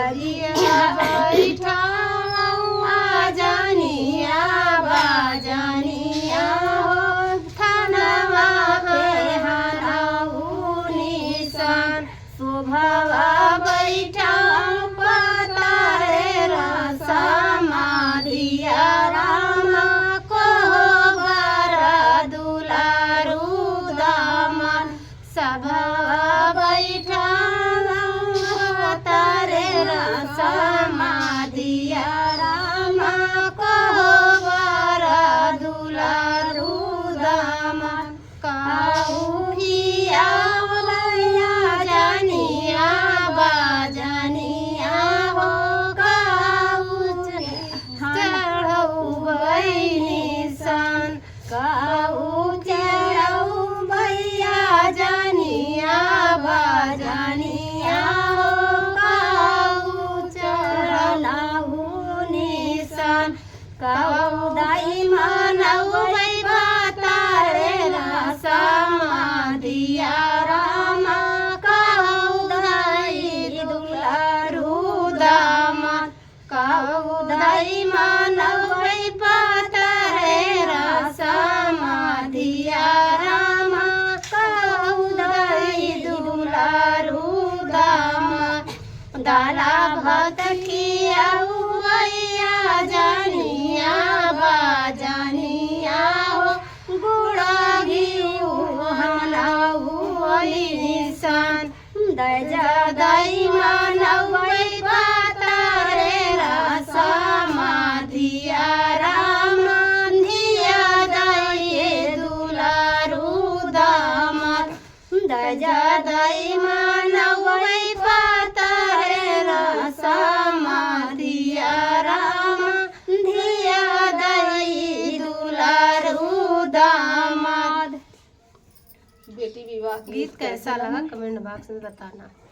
दुआरिया बैठावा जानिया बाजानिया हो थानवा पे हराऊ निशान शोभवा बैठा पतारे समाधिया रामा को बारा दुलारू दामन सभा बैठा तारे समाधिया रामा को बारा दुलारू दामन काहू हिया जानिया बाजानिया हो काहू चढ़ऊ बहिनी सन काहू चढ़ऊ भैया जानिया बाजानिया हो काहू चढ़ऊ निशान काहू दाई मानऊ तारे समाधिया रामा काहू दाई दुलारू दामन काहू दाई मानऊ तारे समाधिया रामा काहू दाई दुलारू दामन दाला भक्त किया भैया जानिया बाजानिया हो गुड़ा घिऊ हनाऊ निशान दजा दाई मानऊ तारे समाधिया रामा धिया दाई दुलारू दामन दजा दाई मानऊ तारे समाधिया रामा धिया दाई दुलारू दामद। बेटी विवाह गीत कैसा लगा कमेंट बॉक्स में बताना।